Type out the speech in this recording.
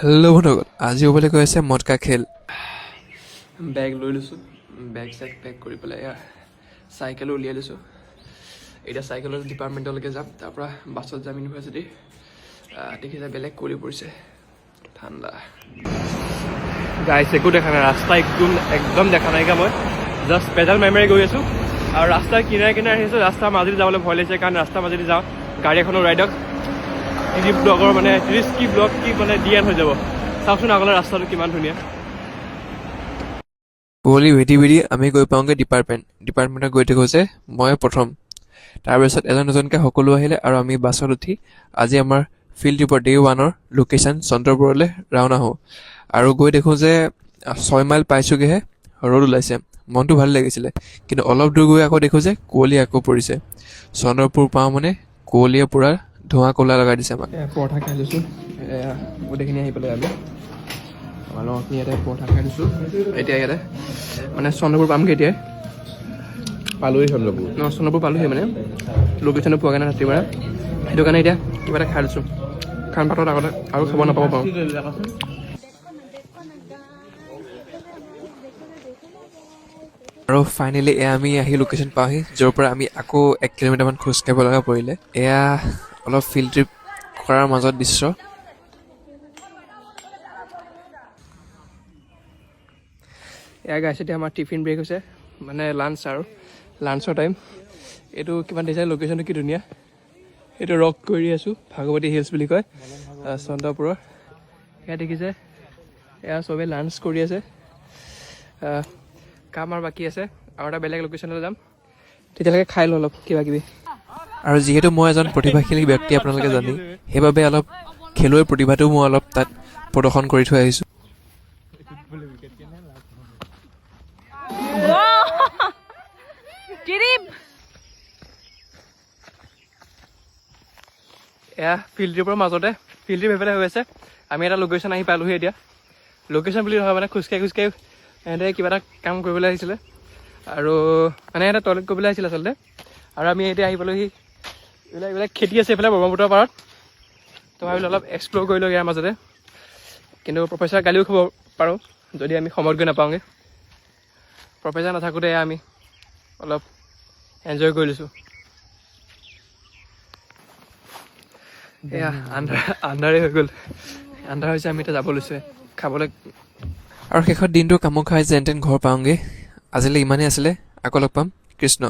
Hello' বন্ধুসকল, আজি হ'বলৈ গৈ আছে মটকা খেল। বেগ লৈ লৈছোঁ, বেগ চেগ পেক কৰি পেলাই চাইকেলো উলিয়াই লৈছোঁ। এতিয়া চাইকেলত ডিপাৰ্টমেণ্টলৈকে যাম, তাৰপৰা বাছত যাম ইউনিভাৰ্চিটি। দেখিছে বেলেগ কৰি পৰিছে, ঠাণ্ডা। গাইছ একো দেখা নাই, ৰাস্তা একদম দেখা নাইকা। মই জাষ্ট পেডাল মাৰি গৈ আছোঁ আৰু ৰাস্তাৰ কিনাৰে কিনাৰে আহিছোঁ। ৰাস্তাৰ মাজেদি যাবলৈ ভয় লাগিছে, কাৰণ ৰাস্তাৰ মাজেদি যাওঁ গাড়ী এখনৰ ৰাইডক ব্লগৰ মানে 30 কি ব্লগ কি মানে ডিএন হৈ যাব। চাওকচোন আগলৈ ৰাস্তাটো কিমান ধুনীয়া। কুঁৱলী ভেটি ভেটি আমি গৈ পাওঁগৈ ডিপাৰ্টমেণ্টত গৈ থাকোঁ যে মই প্ৰথম। তাৰপিছত এজন এজনকৈ সকলো আহিলে আৰু আমি বাছত উঠি আজি আমাৰ ফিল্ড ট্ৰিপৰ ডে 1 লোকেশ্যন চন্দ্ৰপুৰলৈ ৰাওনা হওঁ। আৰু গৈ দেখোঁ যে 6 মাইল পাইছোগৈহে, ৰ'দ ওলাইছে। মনটো ভাল লাগিছিলে, কিন্তু অলপ দূৰ গৈ আকৌ দেখোঁ যে কুঁৱলী আকৌ পৰিছে। চন্দ্ৰপুৰ পাওঁ মানে কুঁৱলীয়ে পূৰা ধোঁৱা ক'লা লগাই দিছে আমাক। পৰঠা খাই লৈছোঁ, গোটেইখিনি আহি পেলাই আমি লগৰখিনি ইয়াতে পৰঠা খাই লৈছোঁ। এতিয়া ইয়াতে মানে চন্দ্ৰপুৰ পামগৈ। এতিয়াই পালোহি চন্দ্ৰপুৰ। চন্দ্ৰপুৰ পালোহি, মানে লোকেশ্যনটো পোৱাগৈ নাই ৰাতিপুৱা। সেইটো কাৰণে এতিয়া কিবা এটা খাই লৈছোঁ, কাৰণ পাতত আগতে আৰু খাব নাপাব পাৰোঁ। আৰু ফাইনেলি আমি আহি লোকেশ্যন পাওঁহি, য'ৰ পৰা আমি আকৌ 1 কিলোমিটাৰমান খোজকাঢ়িব লগা পৰিলে। এয়া অলপ ফিল্ড ট্ৰিপ কৰাৰ মাজত দৃশ্য। এয়া গাইছে, এতিয়া আমাৰ টিফিন ব্ৰেক হৈছে, মানে লাঞ্চ আৰু লাঞ্চৰ টাইম। এইটো কিমান দেখিছে, লোকেশ্যনটো কি ধুনীয়া। এইটো ৰক কৰি আছোঁ, ভাগৱতী হিলছ বুলি কয় চন্দ্ৰপুৰৰ। এয়া দেখিছে, এয়া চবেই লাঞ্চ কৰি আছে। কাম আৰু বাকী আছে, আৰু এটা বেলেগ লোকেশ্যনলৈ যাম, তেতিয়ালৈকে খাই লওঁ অলপ কিবা কিবি। আৰু যিহেতু মই এজন প্ৰতিভাশীল ব্যক্তি আপোনালোকে জানেই, সেইবাবে অলপ খেলুৱৈ প্ৰতিভাটোও মই অলপ তাত প্ৰদৰ্শন কৰি থৈ আহিছোঁ। এয়া ফিল্ড ট্ৰিপৰ মাজতে ফিল্ড ট্ৰিপ সেইফালে হৈ আছে। আমি এটা লোকেশ্যন আহি পালোহি। এতিয়া লোকেশ্যন বুলি নহয়, মানে খোজকাঢ়ি সিহঁতে কিবা এটা কাম কৰিবলৈ আহিছিলে, আৰু মানে সিহঁতে টয়লেট কৰিবলৈ আহিছিলে আচলতে। আৰু আমি এতিয়া আহি পালোহি। এইবিলাক খেতি আছে এইফালে ব্ৰহ্মপুত্ৰৰ পাৰত, তো ভাবিলোঁ অলপ এক্সপ্ল'ৰ কৰিলোঁ ইয়াৰ মাজতে। কিন্তু প্ৰফেচাৰ গালিও খাব পাৰোঁ যদি আমি সময়ত গৈ নাপাওঁগৈ। প্ৰফেচাৰ নাথাকোঁতে আমি অলপ এনজয় কৰি লৈছোঁ। এয়া আন্ধাৰে হৈ গ'ল, আন্ধাৰ হৈছে। আমি এতিয়া যাব লৈছোঁ খাবলৈ। আৰু শেষত দিনটো কামত খাই যেন তেন ঘৰ পাওঁগৈ। আজিলৈ ইমানেই আছিলে, আকৌ লগ পাম। কৃষ্ণ।